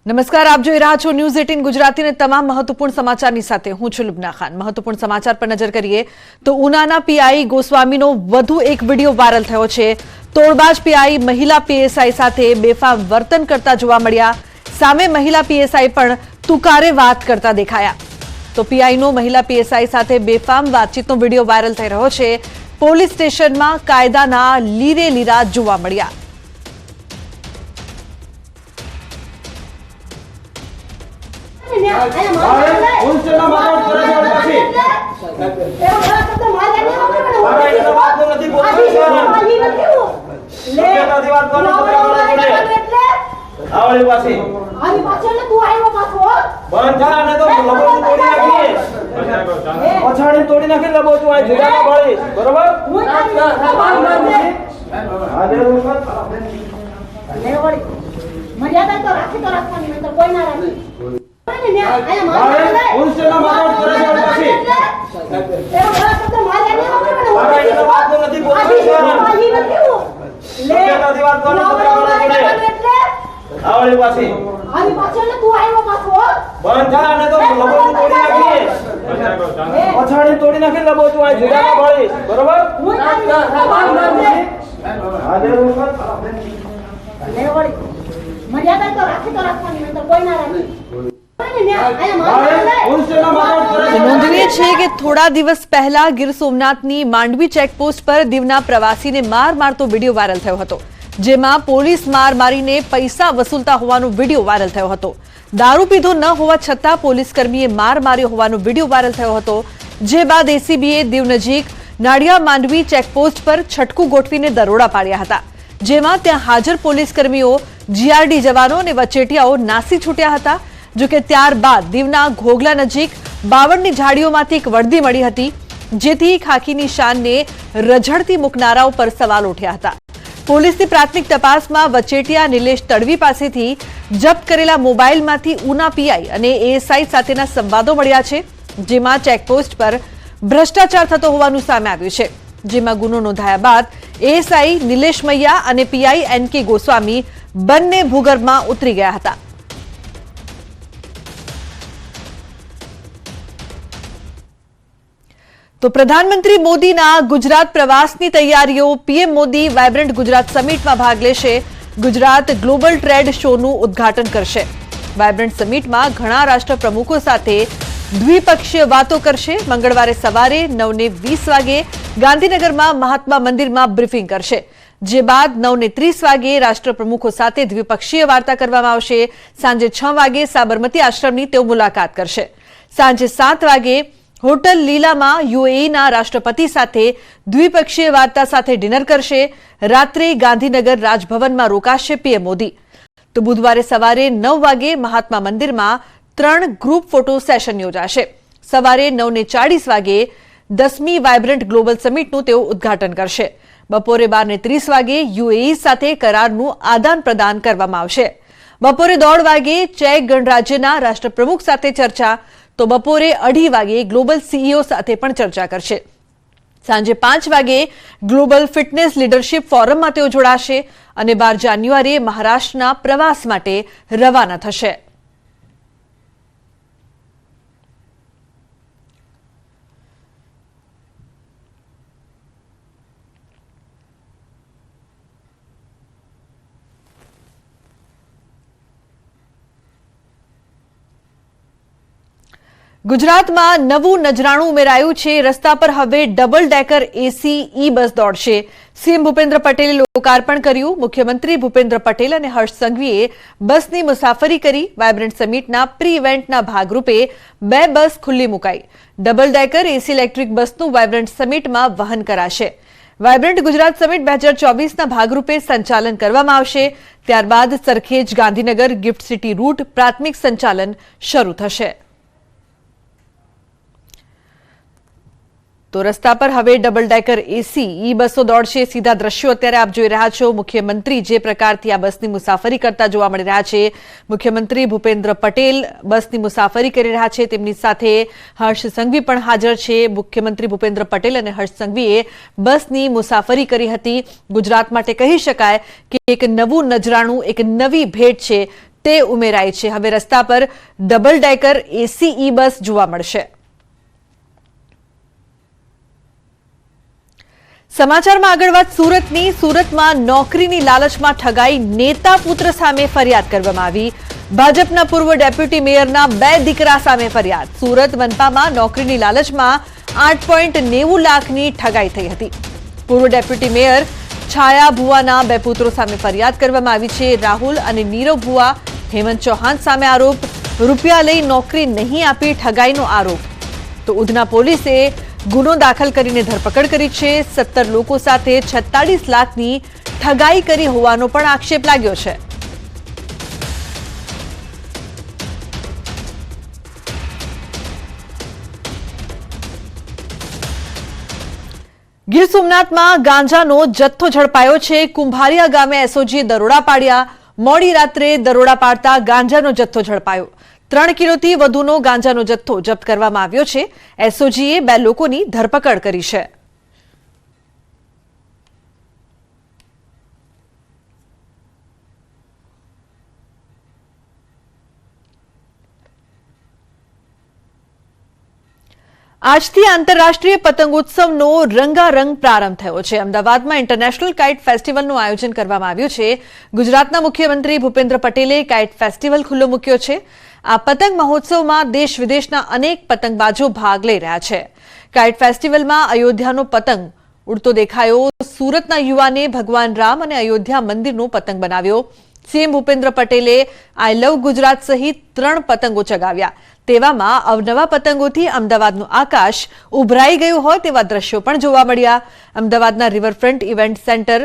નમસ્કાર, આપ જોઈ રહ્યા છો ન્યૂઝ 18 ગુજરાતીને તમામ મહત્વપૂર્ણ સમાચારની સાથે હું છું લુબના ખાન। મહત્વપૂર્ણ સમાચાર પર નજર કરીએ તો ઉનાના પીઆઈ ગોસ્વામીનો વધુ એક વિડીયો વાયરલ થયો છે। તોડબાજ પીઆઈ મહિલા પીએસઆઈ સાથે બેફામ વર્તન કરતા જોવા મળ્યા। સામે મહિલા પીએસઆઈ પણ તુકારે વાત કરતા દેખાયા। તો પીઆઈનો મહિલા પીએસઆઈ સાથે બેફામ વાતચીતનો વિડીયો વાયરલ થઈ રહ્યો છે। પોલીસ સ્ટેશનમાં કાયદાના લીરે લીરા જોવા મળ્યા। તોડી નાખી લબો તું આ જગ્યામાં ભળી બરોબર મર્યાદા તો રાખી તો રાખવાની નહીં તો કોઈ ના રાખી તોડી નાખી લબો તું આ જગ્યામાં ભળી બરોબર મર્યાદા તો રાખી તો રાખવાની નહીં તો કોઈ ના રાખી। નોંધનીય છે કે થોડા દિવસ પહેલા ગીર સોમનાથની માંડવી ચેકપોસ્ટ પર દીવના પ્રવાસીને માર મારતો વિડીયો વાયરલ થયો હતો, જેમાં પોલીસ માર મારીને પૈસા વસૂલતા હોવાનો વિડીયો વાયરલ થયો હતો। દારૂ પીધો ન હોવા છતાં પોલીસકર્મીએ માર માર્યો હોવાનો વિડીયો વાયરલ થયો હતો, જે બાદ એસીબીએ દીવ નજીક નાડિયા માંડવી ચેકપોસ્ટ પર છટકું ગોઠવીને દરોડા પાડ્યા હતા, જેમાં ત્યાં હાજર પોલીસકર્મીઓ, જીઆરડી જવાનો અને વચેટિયાઓ નાસી છૂટ્યા હતા। જોકે ત્યારબાદ દીવના ઘોઘલા નજીક બાવળની ઝાડીઓમાંથી એક વર્દી મળી હતી, જેથી ખાખીની શાનને રઝળતી મૂકનારાઓ પર સવાલ ઉઠ્યા હતા। પોલીસની પ્રાથમિક તપાસમાં વચેટિયા નિલેશ તડવી પાસેથી જપ્ત કરેલા મોબાઈલમાંથી ઉના પીઆઈ અને એએસઆઈ સાથેના સંવાદો મળ્યા છે, જેમાં ચેકપોસ્ટ પર ભ્રષ્ટાચાર થતો હોવાનું સામે આવ્યું છે, જેમાં ગુનો નોંધાયા બાદ એએસઆઈ નિલેશ મૈયા અને પીઆઈ એનકે ગોસ્વામી બંને ભૂગર્ભમાં ઉતરી ગયા હતા। તો પ્રધાનમંત્રી મોદીના ગુજરાત પ્રવાસની તૈયારીઓ। પીએમ મોદી વાયબ્રન્ટ ગુજરાત સમિટમાં ભાગ લેશે। ગુજરાત ગ્લોબલ ટ્રેડ શોનું ઉદ્ઘાટન કરશે। વાયબ્રન્ટ સમિટમાં ઘણા રાષ્ટ્ર પ્રમુખો સાથે દ્વિપક્ષીય વાતો કરશે। મંગળવારે સવારે 9:20 વાગે ગાંધીનગરમાં મહાત્મા મંદિરમાં બ્રીફિંગ કરશે, જે બાદ 9:30 વાગે રાષ્ટ્ર પ્રમુખો સાથે દ્વિપક્ષીય વાર્તા કરવામાં આવશે। સાંજે 6 વાગે સાબરમતી આશ્રમની તેઓ મુલાકાત કરશે। સાંજે 7 વાગે હોટલ લીલામાં યુએઈના રાષ્ટ્રપતિ સાથે દ્વિપક્ષીય વાર્તા સાથે ડિનર કરશે। રાત્રે ગાંધીનગર રાજભવનમાં રોકાશે પીએમ મોદી। તો બુધવારે સવારે 9 વાગે મહાત્મા મંદિરમાં 3 ગ્રુપ ફોટો સેશન યોજાશે। સવારે 9:40 વાગે 10મી વાયબ્રન્ટ ગ્લોબલ સમિટનું તેઓ ઉદ્ઘાટન કરશે। બપોરે 12:30 વાગે યુએઈ સાથે કરારનું આદાન પ્રદાન કરવામાં આવશે। બપોરે 1:30 વાગે ચેક ગણરાજ્યના રાષ્ટ્રપ્રમુખ સાથે ચર્ચા, તો બપોરે 2:30 વાગે ગ્લોબલ સીઈઓ સાથે પણ ચર્ચા કરશે। સાંજે 5 વાગે ગ્લોબલ ફિટનેસ લીડરશિપ ફોરમમાં તેઓ જોડાશે અને 12 જાન્યુઆરીએ મહારાષ્ટ્રના પ્રવાસ માટે રવાના થશે। ગુજરાતમાં નવું નજરાણું ઉમેરાયું છે। રસ્તા પર હવે ડબલ ડેકર એસી ઈ બસ દોડશે। સીએમ ભૂપેન્દ્ર પટેલે લોકાર્પણ કર્યું। મુખ્યમંત્રી ભૂપેન્દ્ર પટેલ અને હર્ષ સંઘવીએ બસની મુસાફરી કરી। વાયબ્રન્ટ સમિટના પ્રી ઇવેન્ટના ભાગરૂપે 2 બસ ખુલ્લી મુકાઈ। ડબલ ડેકર એસી ઇલેક્ટ્રિક બસનું વાયબ્રન્ટ સમિટમાં વહન કરાશે। વાયબ્રન્ટ ગુજરાત સમિટ 2024ના ભાગરૂપે સંચાલન કરવામાં આવશે। ત્યારબાદ Sarkhej Gandhinagar GIFT City route પ્રાથમિક સંચાલન શરૂ થશે। તો રસ્તા પર હવે ડબલ ડેકર એસી ઈ બસો દોડશે। સીધા દ્રશ્યો અત્યારે આપ જોઈ રહ્યા છો। મુખ્યમંત્રી જે પ્રકારથી આ બસની મુસાફરી કરતા જોવા મળી રહ્યા છે। મુખ્યમંત્રી ભૂપેન્દ્ર પટેલ બસની મુસાફરી કરી રહ્યા છે, તેમની સાથે હર્ષ સંઘવી પણ હાજર છે। મુખ્યમંત્રી ભૂપેન્દ્ર પટેલ અને હર્ષ સંઘવીએ બસની મુસાફરી કરી હતી। ગુજરાત માટે કહી શકાય કે એક નવું નજરાણું, એક નવી ભેટ છે તે ઉમેરાઈ છે. હવે રસ્તા પર ડબલ ડેકર એસી ઈ બસ જોવા મળશે. સમાચારમાં આગળ વાત સુરતની. સુરતમાં નોકરીની લાલચમાં ઠગાઈ નેતા પુત્ર સામે ફરિયાદ કરવામાં આવી. ભાજપના પૂર્વ ડેપ્યુટી મેયરના 2 દીકરા સામે ફરિયાદ. સુરત મનપામાં નોકરીની લાલચમાં 8.90 લાખની ઠગાઈ થઈ હતી. પૂર્વ ડેપ્યુટી મેયર છાયા ભુવાના 2 પુત્રો સામે ફરિયાદ કરવામાં આવી છે. રાહુલ અને નીરવ ભુવા, હેમંત ચૌહાણ સામે આરોપ. રૂપિયા લઈ નોકરી નહીં આપી ઠગાઈનો આરોપ. તો ઉધના પોલીસે ગુનો દાખલ કરીને ધરપકડ કરી છે. 17 લોકો સાથે 46 લાખની ઠગાઈ કરી હોવાનો પણ આક્ષેપ લાગ્યો છે. ગીર સોમનાથમાં ગાંજાનો જથ્થો ઝડપાયો છે. કુંભારિયા ગામે એસઓજીએ દરોડા પાડ્યા. મોડી રાત્રે દરોડા પાડતા ગાંજાનો જથ્થો ઝડપાયો. 3 કિલોથી વધુનો ગાંજાનો જથ્થો જપ્ત કરવામાં આવ્યો છે. એસઓજીએ 2 લોકોની ધરપકડ કરી છે. આજથી આંતરરાષ્ટ્રીય પતંગોત્સવનો રંગારંગ પ્રારંભ થયો છે. અમદાવાદમાં ઇન્ટરનેશનલ કાઇટ ફેસ્ટિવલનું આયોજન કરવામાં આવ્યું છે. ગુજરાતના મુખ્યમંત્રી ભૂપેન્દ્ર પટેલે કાઇટ ફેસ્ટિવલ ખુલ્લો મૂક્યો છે. આ પતંગ મહોત્સવમાં દેશ વિદેશના અનેક પતંગબાજો ભાગ લઈ રહ્યા છે. કાઇટ ફેસ્ટિવલમાં અયોધ્યાનો પતંગ ઉડતો દેખાયો. સુરતના યુવાને ભગવાન રામ અને અયોધ્યા મંદિરનો પતંગ બનાવ્યો. સીએમ ભૂપેન્દ્ર પટેલે આઈ લવ ગુજરાત સહિત 3 પતંગો ચગાવ્યા. તેવામાં અવનવા પતંગોથી અમદાવાદનું આકાશ ઉભરાઈ ગયું હોય તેવા દ્રશ્યો પણ જોવા મળ્યા. અમદાવાદના રિવરફ્રન્ટ ઇવેન્ટ સેન્ટર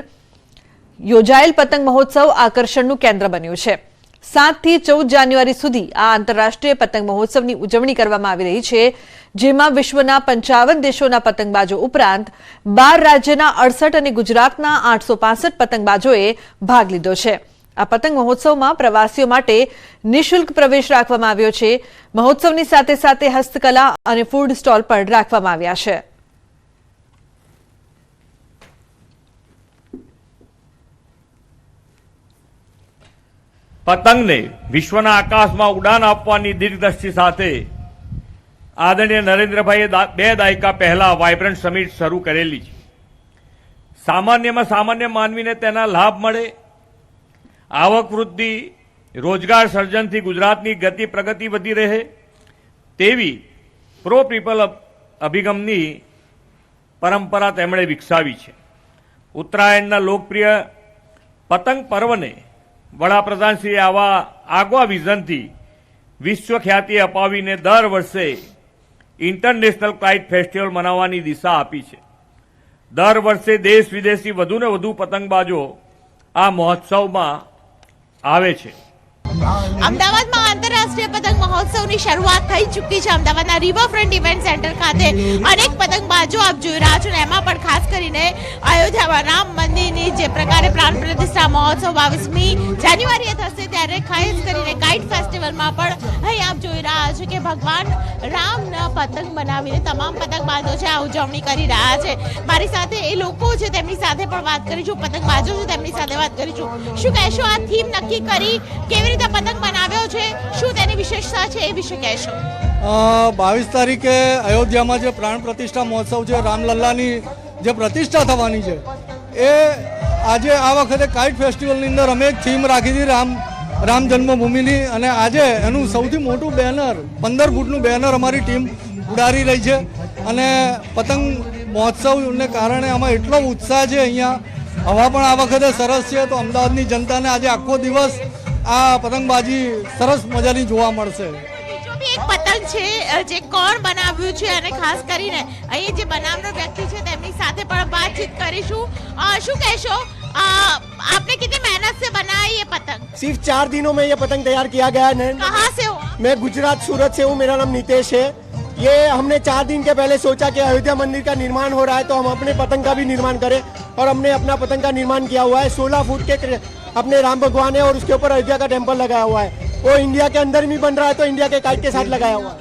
યોજાયેલ પતંગ મહોત્સવ આકર્ષણનું કેન્દ્ર બન્યું છે. 7 થી 14 જાન્યુઆરી સુધી આ આંતરરાષ્ટ્રીય પતંગ મહોત્સવની ઉજવણી કરવામાં આવી રહી છે, જેમાં વિશ્વના 55 દેશોના પતંગબાજો ઉપરાંત 12 રાજ્યના 68 અને ગુજરાતના 865 પતંગબાજોએ ભાગ લીધો છે. આ પતંગ મહોત્સવમાં પ્રવાસીઓ માટે નિઃશુલ્ક પ્રવેશ રાખવામાં આવ્યો છે. મહોત્સવની સાથે સાથે હસ્તકલા અને ફૂડ સ્ટોલ પણ રાખવામાં આવ્યા છે. પતંગને વિશ્વના આકાશમાં ઉડાન આપવાની દીર્ઘદ્રષ્ટિ સાથે આદરણીય નરેન્દ્રભાઈએ 2 દાયકા પહેલા વાઇબ્રન્ટ સમિટ શરૂ કરેલી છે. સામાન્યમાં સામાન્ય માનવીને તેના લાભ મળે, આવક વૃદ્ધિ, રોજગાર સર્જનથી ગુજરાતની ગતિ પ્રગતિ વધી રહે તેવી પ્રો પીપલ અભિગમની પરંપરા તેમણે વિકસાવી છે. ઉત્તરાયણના લોકપ્રિય પતંગ પર્વને વડાપ્રધાનશ્રીએ આવા આગવા વિઝનથી વિશ્વ ખ્યાતિ અપાવીને દર વર્ષે ઇન્ટરનેશનલ કાઇટ ફેસ્ટિવલ મનાવવાની દિશા આપી છે. દર વર્ષે દેશ વિદેશથી વધુને વધુ પતંગબાજો આ મહોત્સવમાં આવે છે. અમદાવાદમાં આંતરરાષ્ટ્રીય પતંગ મહોત્સવની શરૂઆત થઈ ચૂકી છે. અમદાવાદના રિવરફ્રન્ટ ઇવેન્ટ સેન્ટર ખાતે અનેક પતંગબાજો આપ જોઈ રહ્યા છો, અને એમાં પણ ખાસ કરીને અયોધ્યામાં રામ મંદિરની જે પ્રકારે પ્રાણ પ્રતિષ્ઠા મહોત્સવ 22મી જાન્યુઆરીએ થશે, ત્યારે ખાસ કરીને કાઇટ ફેસ્ટિવલમાં પણ અહીં આપ જોઈ રહ્યા છો કે ભગવાન રામના પતંગ બનાવીને તમામ પતંગબાજો છે આ ઉજવણી કરી રહ્યા છે. મારી સાથે એ લોકો છે તેમની સાથે પણ વાત કરીશું, પતંગબાજો છે તેમની સાથે વાત કરીશું. શું કહેશો, આ થીમ નક્કી કરી કેવી રીતે પતંગ બનાવ્યો છે, શું તેની વિશેષતા છે એ વિશે કહેશો? 22 તારીખે અયોધ્યામાં જે પ્રાણ પ્રતિષ્ઠા મહોત્સવ છે, રામલલ્લાની જે પ્રતિષ્ઠા થવાની છે, એ આજે આ વખતે કાઇટ ફેસ્ટિવલની અંદર અમે એક થીમ રાખી હતી રામ જન્મભૂમિની, અને આજે એનું સૌથી મોટું બેનર 15 ફૂટનું બેનર અમારી ટીમ ઉડાડી રહી છે. અને પતંગ મહોત્સવને કારણે આમાં એટલો ઉત્સાહ છે. અહીંયા હવા પણ આ વખતે સરસ છે, તો અમદાવાદની જનતાને આજે આખો દિવસ આ પતંગબાજી સરસ મજાની જોવા મળશે. એક પતંગ છે જે કોણ બનાવ્યું છે, અને ખાસ કરીને અહીં જે બનાવનાર વ્યક્તિ છે તેમની સાથે પણ વાતચીત કરીશું. શું કહેશો, आपने कितनी मेहनत से बनाया ये पतंग? सिर्फ 4 दिनों में ये पतंग तैयार किया गया है. कहाँ से हो? मैं गुजरात सूरत से हूँ. मेरा नाम नितेश है. ये हमने 4 दिन के पहले सोचा कि अयोध्या मंदिर का निर्माण हो रहा है, तो हम अपने पतंग का भी निर्माण करें, और हमने अपना पतंग का निर्माण किया हुआ है. 16 फुट के अपने राम भगवान है, और उसके ऊपर अयोध्या का टेम्पल लगाया हुआ है. वो इंडिया के अंदर भी बन रहा है, तो इंडिया के काइट के साथ लगाया हुआ है.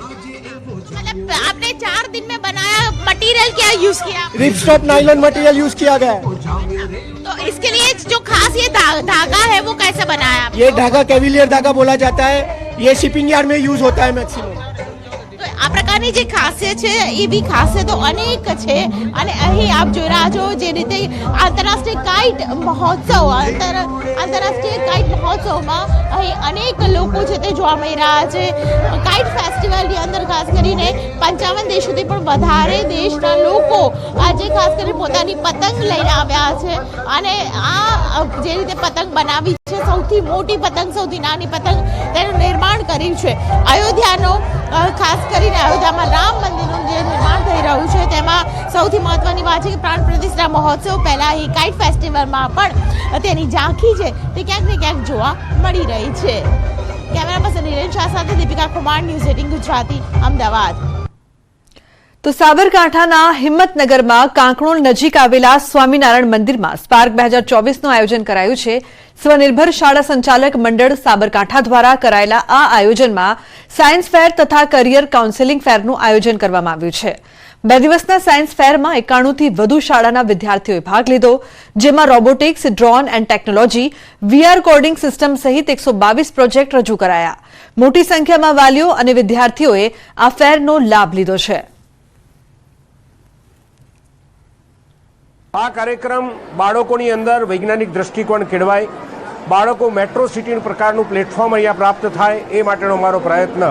मतलब आपने 4 दिन में बनाया, मटेरियल क्या यूज किया? रिपस्टॉप नायलॉन मटेरियल यूज किया गया है. तो इसके लिए जो खास ये धागा है वो कैसे बनाया आपने? ये धागा कैविलियर धागा बोला जाता है, ये शिपिंग यार्ड में यूज होता है मैक्सिमम। તો આ પ્રકારની જે ખાસિયત છે એ બી ખાસિયતો અનેક છે અને અહીં આપ જોઈ રહ્યા છો જે રીતે આંતરરાષ્ટ્રીય કાઇટ મહોત્સવ આંતરરાષ્ટ્રીય કાઇટ મહોત્સવમાં અહીં અનેક લોકો છે તે જોવા મળી રહ્યા છે. કાઇટ ફેસ્ટિવલની અંદર ખાસ કરીને 55 દેશોથી પણ વધારે દેશના લોકો આજે ખાસ કરીને પોતાની પતંગ લઈને આવ્યા છે અને આ જે રીતે પતંગ બનાવી છે સૌથી મોટી પતંગ સૌથી નાની પતંગ તેનું નિર્માણ કર્યું છે. અયોધ્યાનો ખાસ કરીને અયોધ્યામાં રામ મંદિરનું જે નિર્માણ થઈ રહ્યું છે તેમાં સૌથી મહત્વની વાત છે કે પ્રાણ પ્રતિષ્ઠા મહોત્સવ પહેલા એ કાઇટ ફેસ્ટિવલમાં પણ તેની ઝાંખી છે તે ક્યાંક ને ક્યાંક જોવા મળી રહી છે. કેમેરા પર્સન નિરેન શાહ સાથે દીપિકા કુમાર, ન્યૂઝ 18 ગુજરાતી, અમદાવાદ. તો સાબરકાંઠાના હિંમતનગરમાં કાંકણોલ નજીક આવેલા સ્વામિનારાયણ મંદિરમાં સ્પાર્ક 2024નું આયોજન કરાયું છે. સ્વનિર્ભર શાળા સંચાલક મંડળ સાબરકાંઠા દ્વારા કરાયેલા આ આયોજનમાં સાયન્સ ફેર તથા કરિયર કાઉન્સેલિંગ ફેરનું આયોજન કરવામાં આવ્યું છે. 2 દિવસના સાયન્સ ફેરમાં 91થી વધુ શાળાના વિદ્યાર્થીઓએ ભાગ લીધો, જેમાં robotics, drone and technology, VR coding system સહિત 122 પ્રોજેક્ટ રજૂ કરાયા. મોટી સંખ્યામાં વાલીઓ અને વિદ્યાર્થીઓએ આ ફેરનો લાભ લીધો છે. આ કાર્યક્રમ બાળકોની અંદર વૈજ્ઞાનિક દ્રષ્ટિકોણ કેળવાય, બાળકો મેટ્રો સિટી પ્રકારનું પ્લેટફોર્મ અહીંયા પ્રાપ્ત થાય એ માટેનો અમારો પ્રયત્ન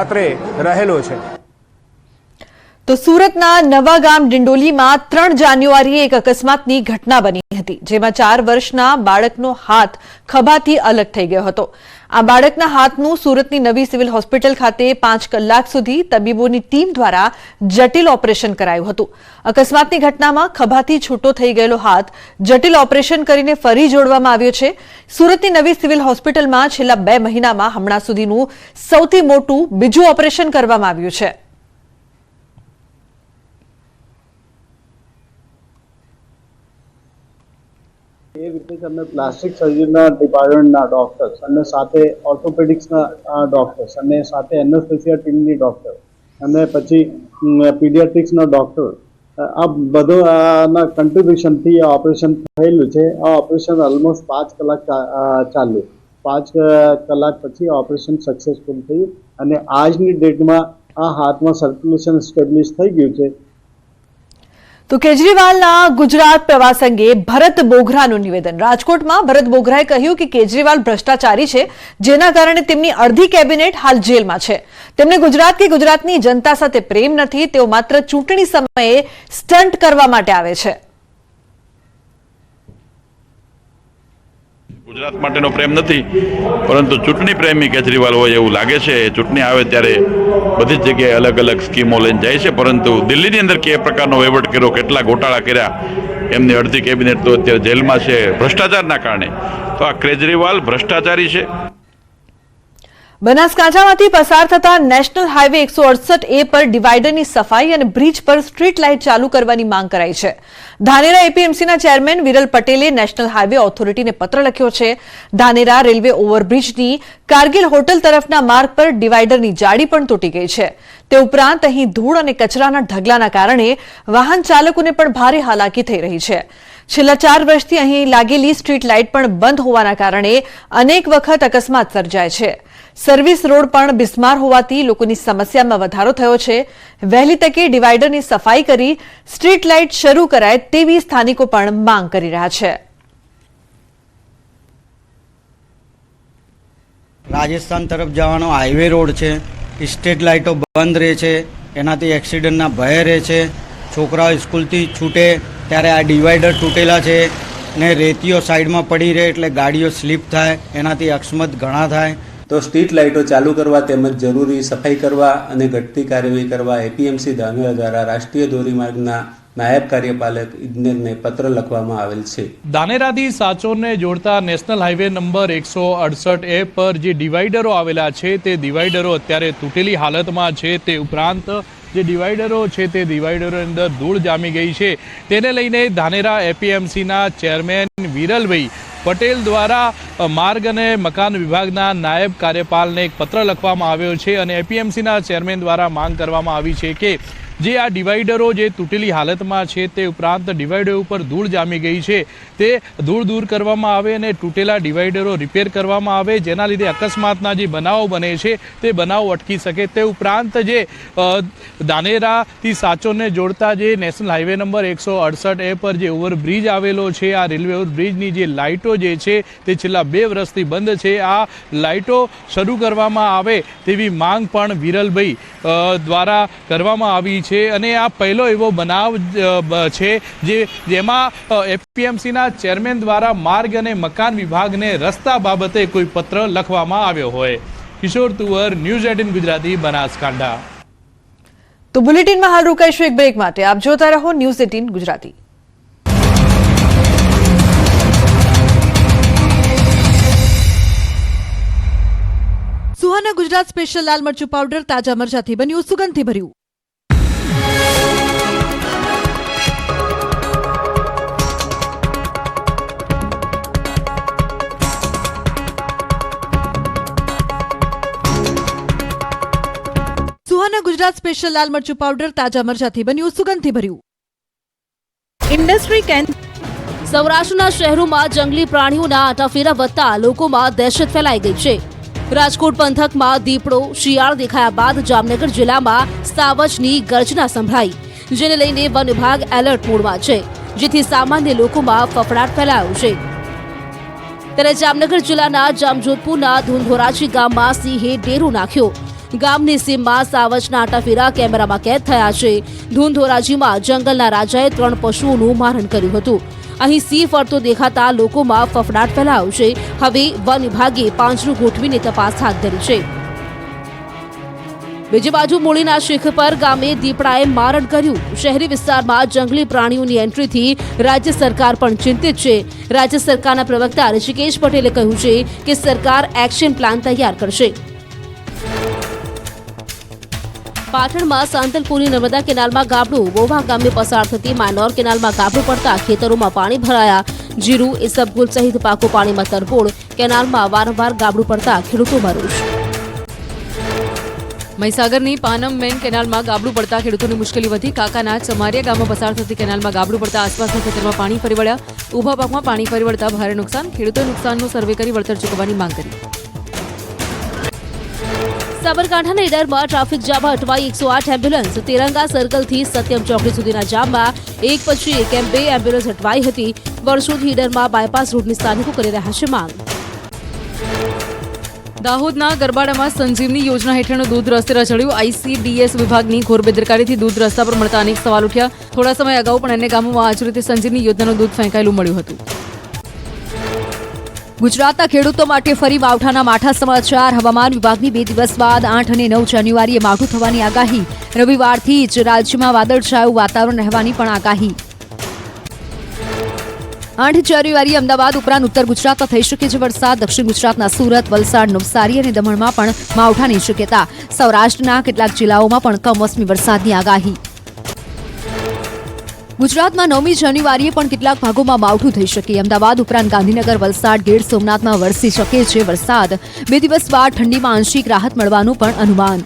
અત્રે રહેલો છે. તો સુરતના નવાગામ ડિંડોલીમાં 3 જાન્યુઆરીએ એક અકસ્માતની ઘટના બની હતી, જેમાં 4 વર્ષના બાળકનો હાથ ખભાથી અલગ થઈ ગયો હતો. આ બાળકના હાથનું સુરતની નવી સિવિલ હોસ્પિટલ ખાતે 5 કલાક સુધી તબીબોની ટીમ દ્વારા જટિલ ઓપરેશન કરાયું હતું. અકસ્માતની ઘટનામાં ખભાથી છૂટો થઈ ગયેલો હાથ જટિલ ઓપરેશન કરીને ફરી જોડવામાં આવ્યો છે. સુરતની નવી સિવિલ હોસ્પિટલમાં છેલ્લા 2 મહિનામાં હમણાં સુધીનું સૌથી મોટું બીજું ઓપરેશન કરવામાં આવ્યું છે. એ રીતે અમે પ્લાસ્ટિક સર્જરીના ડિપાર્ટમેન્ટના ડોક્ટર્સ અને સાથે ઓર્થોપેડિક્સના ડોક્ટર્સ અને સાથે એનેસ્થેસિયા ટીમની ડોક્ટર અને પછી પીડિયાટ્રિક્સના ડોક્ટર આ બધાના કન્ટ્રીબ્યુશનથી આ ઓપરેશન થયેલું છે. આ ઓપરેશન ઓલમોસ્ટ 5 કલાક ચાલ્યું. 5 કલાક પછી ઓપરેશન સક્સેસફુલ થયું અને આજની ડેટમાં આ હાથમાં સર્ક્યુલેશન સ્ટેબ્લિશ થઈ ગયું છે. તો કેજરીવાલના ગુજરાત પ્રવાસ અંગે ભરત બોઘરાનું નિવેદન. રાજકોટમાં ભરત બોઘરાએ કહ્યું કે કેજરીવાલ ભ્રષ્ટાચારી છે, જેના કારણે તેમની અડધી કેબિનેટ હાલ જેલમાં છે. તેમને ગુજરાત કે ગુજરાતની જનતા સાથે પ્રેમ નથી, તેઓ માત્ર ચૂંટણી સમયે સ્ટન્ટ કરવા માટે આવે છે. ગુજરાત માટેનો પ્રેમ નથી, પરંતુ ચૂંટણી પ્રેમી કેજરીવાલ હોય એવું લાગે છે. ચૂંટણી આવે ત્યારે બધી જ જગ્યાએ અલગ અલગ સ્કીમો લઈને જાય છે, પરંતુ દિલ્હીની અંદર કે પ્રકારનો વહીવટ કર્યો, કેટલા ગોટાળા કર્યા, એમની અડધી કેબિનેટ તો અત્યારે જેલમાં છે ભ્રષ્ટાચારના કારણે. તો આ કેજરીવાલ ભ્રષ્ટાચારી છે. બનાસકાંઠામાંથી પસાર થતા નેશનલ હાઈવે 168A પર ડિવાઈડરની સફાઈ અને બ્રિજ પર સ્ટ્રીટ લાઇટ ચાલુ કરવાની માંગ કરાઈ છે. ધાનેરા એપીએમસીના ચેરમેન વિરલ પટેલે નેશનલ હાઈવે ઓથોરિટીને પત્ર લખ્યો છે. ધાનેરા રેલવે ઓવરબ્રિજની કારગિલ હોટલ તરફના માર્ગ પર ડિવાઈડરની જાળી પણ તૂટી ગઈ છે. તે ઉપરાંત અહીં ધૂળ અને કચરાના ઢગલાના કારણે વાહન ચાલકોને પણ ભારે હાલાકી થઈ રહી છે. છેલ્લા 4 વર્ષથી અહીં લાગેલી સ્ટ્રીટ લાઇટ પણ બંધ હોવાના કારણે અનેક વખત અકસ્માત સર્જાય છે. સર્વિસ રોડ પણ બિસ્માર હોવાથી લોકોની સમસ્યામાં વધારો થયો છે. વહેલી તકે ડિવાઈડરની સફાઈ કરી સ્ટ્રીટ લાઇટ શરૂ કરાય તેવી સ્થાનિકો પણ માંગ કરી રહ્યા છે. રાજસ્થાન તરફ જવાનો હાઈવે રોડ છે, સ્ટ્રીટ લાઇટો બંધ રહે છે, એનાથી એક્સિડન્ટના ભય રહે છે. છોકરાઓ સ્કૂલથી છૂટે ત્યારે આ ડિવાઈડર તૂટેલા છે ને રેતીઓ સાઈડમાં પડી રહે એટલે ગાડીઓ સ્લીપ થાય, એનાથી અકસ્માત ઘણા થાય. તો સ્ટ્રીટ લાઇટો ચાલુ કરવા તેમજ જરૂરી સફાઈ કરવા અને ઘટતી કાર્યવાહી કરવા એપીએમસી ધાનેરા દ્વારા રાષ્ટ્રીય ધોરીમાર્ગના નાયબ કાર્યપાલક ઇજનેરને પત્ર લખવામાં આવેલ છે. ધાનેરાથી સાચોરને જોડતા નેશનલ હાઈવે નંબર 168A પર જે ડિવાઈડરો આવેલા છે તે ડિવાઈડરો અત્યારે તૂટેલી હાલતમાં છે. તે ઉપરાંત જે ડિવાઈડરો છે તે ડિવાઈડરો અંદર ધૂળ જામી ગઈ છે. તેને લઈને ધાનેરા એપીએમસીના ચેરમેન વિરલભાઈ પટેલ દ્વારા માર્ગ અને મકાન વિભાગના નાયબ કાર્યપાલને એક પત્ર લખવામાં આવ્યો છે અને એપીએમસીના ચેરમેન દ્વારા માંગ કરવામાં આવી છે કે જે આ ડિવાઈડરો જે તૂટેલી હાલતમાં છે તે ઉપરાંત ડિવાઈડરો ઉપર ધૂળ જામી ગઈ છે તે ધૂળ દૂર કરવામાં આવે અને તૂટેલા ડિવાઈડરો રિપેર કરવામાં આવે, જેના લીધે અકસ્માતના જે બનાવો બને છે તે બનાવો અટકી શકે. તે ઉપરાંત જે ધાનેરાથી સાચોરને જોડતા જે નેશનલ હાઈવે નંબર 168A પર જે ઓવરબ્રિજ આવેલો છે, આ રેલવે ઓવરબ્રિજની જે લાઇટો જે છે તે છેલ્લા 2 વર્ષથી બંધ છે. આ લાઇટો શરૂ કરવામાં આવે તેવી માંગ પણ વિરલભાઈ દ્વારા કરવામાં આવી છે અને આ પહેલો એવો બનાવ છે જેમાં એપીએમસીના ચેરમેન દ્વારા માર્ગ અને મકાન વિભાગને રસ્તા બાબતે કોઈ પત્ર લખવામાં આવ્યો હોય. કિશોર તુવર, ન્યૂઝ 18 ગુજરાતી, બનાસકાંઠા. તો બુલેટિનમાં હાલ રોકાઈશું એક બ્રેક માટે. આપ જોતા રહો ન્યૂઝ 18 ગુજરાતી. સુહાના ગુજરાત સ્પેશિયલ લાલ મરચું પાવડર તાજા મરચાથી બન્યું, સુગંધથી ભર્યું. સુહાના ગુજરાત સ્પેશિયલ લાલ મરચું પાવડર તાજા મરચાથી બન્યું, સુગંધથી ભર્યું. ઇન્ડસ્ટ્રી કેન્દ્ર. સૌરાષ્ટ્રના શહેરોમાં જંગલી પ્રાણીઓના આટાફેરા વધતા લોકોમાં દહેશત ફેલાઈ ગઈ છે. રાજકોટ પંથકમાં દીપડો, શિયાળ દેખાયા બાદ જામનગર જિલ્લામાં સાવજની ગર્જના સંભળાઈ, જેને લઈને વન વિભાગ એલર્ટ મોડમાં છે, જેથી સામાન્ય લોકોમાં ફફડાટ ફેલાયો છે. ત્યારે જામનગર જિલ્લાના જામજોધપુરના ધુંધોરાજી ગામમાં સિંહે ડેરો નાખ્યો. ગામની સીમમાં સાવજના આટાફેરા કેમેરામાં કેદ થયા છે. ધુંધોરાજીમાં જંગલના રાજાએ 3 પશુઓનું મારણ કર્યું હતું. અહીં સિંહ ફરતો દેખાતા લોકોમાં ફફડાટ ફેલાયો છે. હવે વન વિભાગે પાંજરું ગોઠવીને તપાસ હાથ ધરી છે. બીજી બાજુ મૂળીના શેખપર ગામે દીપડાએ મારણ કર્યું. શહેરી વિસ્તારમાં જંગલી પ્રાણીઓની એન્ટ્રીથી રાજ્ય સરકાર પણ ચિંતિત છે. રાજ્ય સરકારના પ્રવક્તા ઋષિકેશ પટેલે કહ્યું છે કે સરકાર એક્શન પ્લાન તૈયાર કરશે. પાટણમાં સાંતલપુરની નર્મદા કેનાલમાં ગાબડું. વોવા ગામે પસાર થતી માનોર કેનાલમાં ગાબડું પડતા ખેતરોમાં પાણી ભરાયા. જીરું, ઇસબગુલ સહિત પાકો પાણીમાં તરબોળ. કેનાલમાં વારંવાર ગાબડું પડતા ખેડૂતોમાં રોષ. મહીસાગરની પાનમ મેન કેનાલમાં ગાબડું પડતા ખેડૂતોની મુશ્કેલી વધી. કાકાના ચમારિયા ગામમાં પસાર થતી કેનાલમાં ગાબડું પડતા આસપાસના ખેતરમાં પાણી ફરી વળ્યા. ઊભા પાકમાં પાણી ફરી વળતા ભારે નુકસાન. ખેડૂતોએ નુકસાનનો સર્વે કરી વળતર ચૂકવવાની માંગ કરી. સાબરકાંઠાના ઈડરમાં ટ્રાફિક જામમાં અટવાઈ 108 એમ્બ્યુલન્સ. તિરંગા સર્કલથી સત્યમ ચોકડી સુધીના જામમાં એક પછી એક એમ 2 એમ્બ્યુલન્સ અટવાઈ હતી. વર્ષોથી ઈડરમાં બાયપાસ રૂટની સ્થાનિકો કરી રહ્યા છે માંગ. દાહોદના ગરબાડામાં સંજીવની યોજના હેઠળનું દૂધ રસ્તે રચડ્યું. આઈસીડીએસ વિભાગની ઘોર બેદરકારીથી દૂધ રસ્તા પર મળતા અનેક સવાલ ઉઠ્યા. થોડા સમય અગાઉ પણ અન્ય ગામોમાં આ જ રીતે સંજીવની યોજનાનું દૂધ ફેંકાયેલું મળ્યું હતું. ગુજરાતના ખેડૂતો માટે ફરી માવઠાના માઠા સમાચાર. હવામાન વિભાગની 2 દિવસ બાદ 8 અને 9 જાન્યુઆરીએ માવઠું થવાની આગાહી. રવિવારથી જ રાજ્યમાં વાદળછાયું વાતાવરણ રહેવાની પણ આગાહી. 8 જાન્યુઆરીએ અમદાવાદ ઉપરાંત ઉત્તર ગુજરાતમાં થઈ શકે છે વરસાદ. દક્ષિણ ગુજરાતના સુરત, વલસાડ, નવસારી અને દમણમાં પણ માવઠાની શક્યતા. સૌરાષ્ટ્રના કેટલાક જિલ્લાઓમાં પણ કમોસમી વરસાદની આગાહી. ગુજરાતમાં 9મી જાન્યુઆરીએ પણ કેટલાક ભાગોમાં માવઠું થઈ શકે. અમદાવાદ ઉપરાંત ગાંધીનગર, વલસાડ, ગીર સોમનાથમાં વરસી શકે છે વરસાદ. 2 દિવસ બાદ ઠંડીમાં આંશિક રાહત મળવાનું પણ અનુમાન.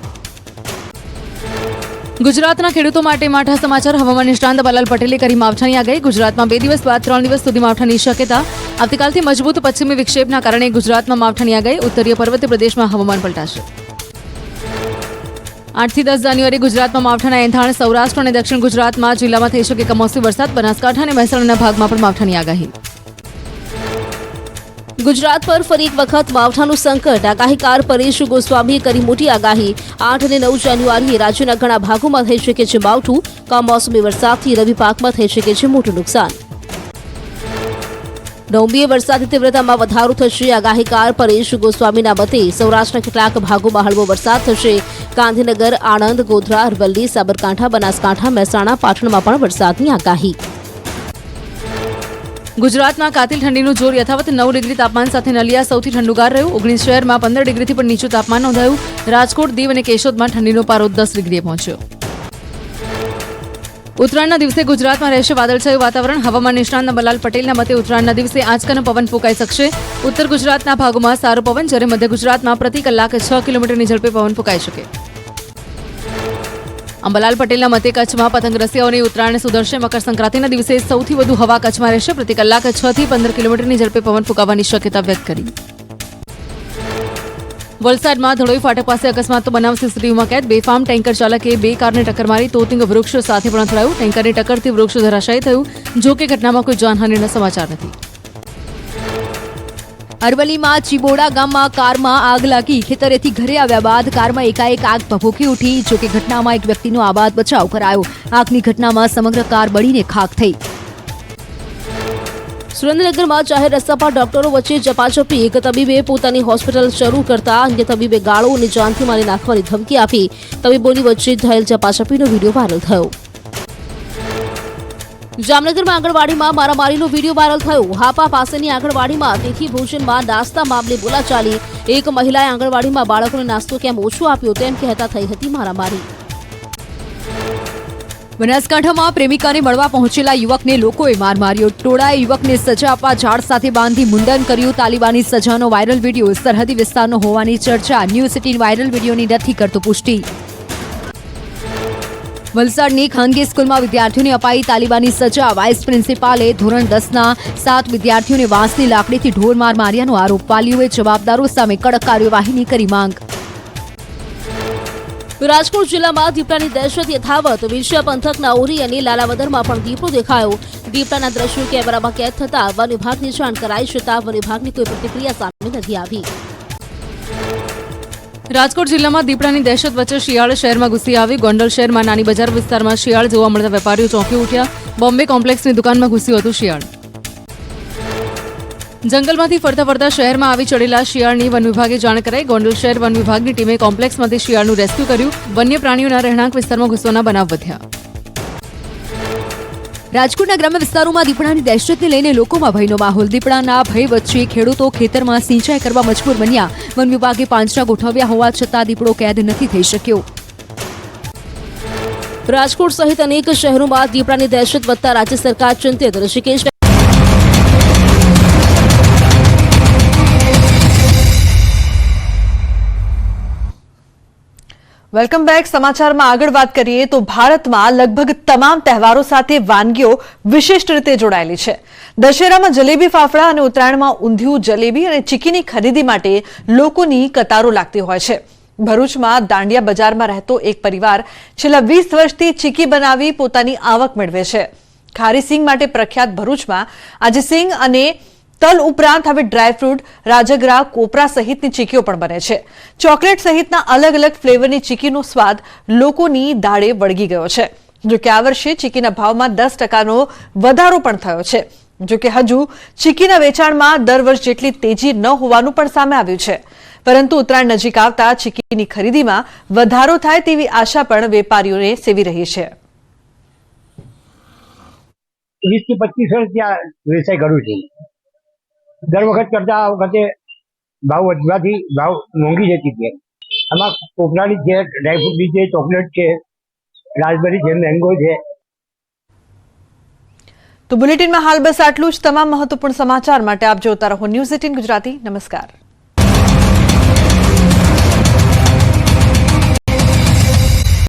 ગુજરાતના ખેડૂતો માટે માઠા સમાચાર. હવામાન નિષ્ણાંત બલાલ પટેલે કરી માવઠાની આગાહી. ગુજરાતમાં 2 દિવસ બાદ 3 દિવસ સુધી માવઠાની શક્યતા. આવતીકાલથી મજબૂત પશ્ચિમી વિક્ષેપના કારણે ગુજરાતમાં માવઠાની આગાહી. ઉત્તરીય પર્વતીય પ્રદેશમાં હવામાન પલટાશે. 8 થી 10 જાન્યુઆરી ગુજરાતમાં માવઠાના એંધાણ. સૌરાષ્ટ્ર અને દક્ષિણ ગુજરાતમાં જિલ્લામાં થઈ શકે કમોસમી વરસાદ. બનાસકાંઠા અને મહેસાણાના ભાગમાં પણ માવઠાની આગાહી. ગુજરાત પર ફરી એક વખત માવઠાનું સંકટ. આગાહીકાર પરેશ ગોસ્વામીએ કરી મોટી આગાહી. 8 અને 9 જાન્યુઆરીએ રાજ્યના ઘણા ભાગોમાં થઈ શકે છે માવઠું. કમોસમી વરસાદથી રવિ પાકમાં થઈ શકે છે મોટું નુકસાન. 9મીએ વરસાદની તીવ્રતામાં વધારો થશે. આગાહીકાર પરેશ ગોસ્વામીના મતે સૌરાષ્ટ્રના કેટલાક ભાગોમાં હળવો વરસાદ થશે. ગાંધીનગર, આણંદ, ગોધરા, અરવલ્લી, સાબરકાંઠા, બનાસકાંઠા, મહેસાણા, પાટણમાં પણ વરસાદની આગાહી. ગુજરાતમાં કાતિલ ઠંડીનું જોર યથાવત. 9 ડિગ્રી તાપમાન સાથે નલિયા સૌથી ઠંડુગાર રહ્યું. 19 શહેરમાં 15 ડિગ્રીથી પણ નીચું તાપમાન નોંધાયું. રાજકોટ, દીવ અને કેશોદમાં ઠંડીનો પારો 10 ડિગ્રીએ પહોંચ્યો. ઉત્તરાયણના દિવસે ગુજરાતમાં રહેશે વાદળછાયું વાતાવરણ. હવામાન નિષ્ણાંત બલાલ પટેલના મતે ઉત્તરાયણના દિવસે આંચકાનો પવન ફૂંકાઈ શકશે. ઉત્તર ગુજરાતના ભાગોમાં સારો પવન, જ્યારે મધ્ય ગુજરાતમાં પ્રતિ કલાક 6 કિલોમીટરની ઝડપે પવન ફૂંકાઈ શકે. અંબાલાલ પટેલના મતે કચ્છમાં પતંગ રસિયાઓની ઉત્તરાયણ સુધરશે. મકર સંક્રાંતિના દિવસે સૌથી વધુ હવા કચ્છમાં રહેશે. પ્રતિ કલાક 6 થી 15 કિલોમીટરની ઝડપે પવન ફૂંકાવાની શક્યતા વ્યક્ત કરી. વલસાડમાં ધોળોઈ ફાટક પાસે અકસ્માતનો બનાવ સીસીટીવીમાં કેદ. બેફામ ટેન્કર ચાલકે 2 કારને ટક્કર મારી. તોતિંગ વૃક્ષ સાથે પણ અથડાયું. ટેન્કરની ટક્કરથી વૃક્ષ ધરાશાયી થયું. જો કે ઘટનામાં કોઈ જાનહાનિના સમાચાર નથી. અરવલ્લીમાં ચીબોડા ગામમાં કારમાં આગ લાગી. ખેતરેથી ઘરે આવ્યા બાદ કારમાં એકાએક આગ ભભૂકી ઉઠી. જો કે ઘટનામાં એક વ્યક્તિનો આબાદ બચાવ કરાયો. આગની ઘટનામાં સમગ્ર કાર બળીને ખાખ થઈ. સુરેન્દ્રનગરમાં જાહેર રસ્તા પર ડોક્ટરો વચ્ચે ઝપાઝપી. એક તબીબે પોતાની હોસ્પિટલ શરૂ કરતા અન્ય તબીબે ગાળો અને જાનથી મારી નાખવાની ધમકી આપી. તબીબોની વચ્ચે થયેલ ઝપાઝપીનો વિડીયો વાયરલ થયો. જામનગરમાં આંગણવાડીમાં મારામારીનો વિડીયો વાયરલ થયો. હાપા પાસેની આંગણવાડીમાં તિથિ ભોજનમાં નાસ્તા મામલે બોલાચાલી. એક મહિલાએ આંગણવાડીમાં બાળકોને નાસ્તો કેમ ઓછો આપ્યો તેમ કહેતા થઈ હતી મારામારી. બનાસકાંઠામાં પ્રેમિકાને મળવા પહોંચેલા યુવકને લોકોએ માર માર્યો. ટોળાએ યુવકને સજા આપવા ઝાડ સાથે બાંધી મુંડન કર્યું. તાલિબાની સજાનો વાયરલ વિડીયો સરહદી વિસ્તારનો હોવાની ચર્ચા. ન્યૂઝ 18 વાયરલ વિડીયોની નથી કરતો પુષ્ટિ. વલસાડની ખાનગી સ્કૂલમાં વિદ્યાર્થીઓને અપાઈ તાલિબાની સજા. વાઇસ પ્રિન્સિપાલે ધોરણ 10ના 7 વિદ્યાર્થીઓને વાંસની લાકડીથી ઢોર માર માર્યાનો આરોપ. વાલીઓએ જવાબદારો સામે કડક કાર્યવાહીની કરી માંગ. રાજકોટ જિલ્લામાં દીપડાની દહેશત યથાવત. વિંછિયા પંથકના ઓરી અને લાલાવદરમાં પણ દીપડો દેખાયો. દીપડાના દ્રશ્યો કેમેરામાં કેદ થતા વન વિભાગને જાણ કરાઈ છતાં વન વિભાગની કોઈ પ્રતિક્રિયા સામે નથી આવી. રાજકોટ જિલ્લામાં દીપડાની દહેશત વચ્ચે શિયાળ શહેરમાં ઘૂસી આવી. ગોંડલ શહેરમાં નાની બજાર વિસ્તારમાં શિયાળ જોવા મળતા વેપારીઓ ચોંકી ઉઠ્યા. બોમ્બે કોમ્પ્લેક્સની દુકાનમાં ઘૂસ્યું હતું શિયાળ. જંગલમાંથી ફરતા ફરતા શહેરમાં આવી ચડેલા શિયાળની વન વિભાગે જાણ કરાઈ. ગોંડલ શહેર વન વિભાગની ટીમે કોમ્પ્લેક્સમાંથી શિયાળનું રેસ્ક્યુ કર્યું. વન્ય પ્રાણીઓના રહેણાંક વિસ્તારમાં ઘૂસવાના બનાવ વધ્યા. રાજકોટના ગ્રામ્ય વિસ્તારોમાં દીપડાની દહેશતને લઈને લોકોમાં ભયનો માહોલ. દીપડાના ભય વચ્ચે ખેડૂતો ખેતરમાં સિંચાઈ કરવા મજબૂર બન્યા. વન વિભાગે પાંજરા ગોઠવ્યા હોવા છતાં દીપડો કેદ નથી થઈ શક્યો. રાજકોટ સહિત અનેક શહેરોમાં દીપડાની દહેશત વધતા રાજ્ય સરકાર ચિંતિત. Rishikesh welcome back. સમાચારમાં આગળ વાત કરીએ તો ભારતમાં લગભગ તમામ તહેવારો સાથે વાનગીઓ વિશિષ્ટ રીતે જોડાયેલી છે. દશેરામાં જલેબી ફાફડા અને ઉત્તરાયણમાં ઊંધિયું, જલેબી અને ચીકીની ખરીદી માટે લોકોની કતારો લાગતી હોય છે. ભરૂચમાં દાંડિયા બજારમાં રહેતો એક પરિવાર છેલ્લા 20 વર્ષથી ચીકી બનાવી પોતાની આવક મેળવે છે. ખારી સિંગ માટે પ્રખ્યાત ભરૂચમાં આજે સિંગ અને તલ ઉપરાંત હવે ડ્રાયફ્રૂટ, રાજગરા, કોપરા સહિતની ચીકીઓ પણ બને છે. ચોકલેટ સહિતના અલગ અલગ ફ્લેવરની ચીકીનો સ્વાદ લોકોની દાળે વળગી ગયો છે. જોકે આ વર્ષે ચીકીના ભાવમાં 10%નો વધારો પણ થયો છે. જોકે હજુ ચીકીના વેચાણમાં દર વર્ષ જેટલી તેજી ન હોવાનું પણ સામે આવ્યું છે. પરંતુ ઉત્તરાયણ નજીક આવતા ચીકીની ખરીદીમાં વધારો થાય તેવી આશા પણ વેપારીઓને સેવી રહી છે. 20 થી 25 વર્ષ ત્યાં વ્યવસાય કરું છું. દર વખત કરતા આ વખતે ભાવ વધવાથી ભાવ મોંઘી જતી છે. આમાં કોપરાની છે, ડ્રાયફ્રૂટની છે, ચોકલેટ છે, રાસબેરી છે, મેંગો છે. તો બુલેટિનમાં હાલ બસ આટલું જ. તમામ મહત્વપૂર્ણ સમાચાર માટે આપ જોતા રહો ન્યૂઝ 18 ગુજરાતી. નમસ્કાર.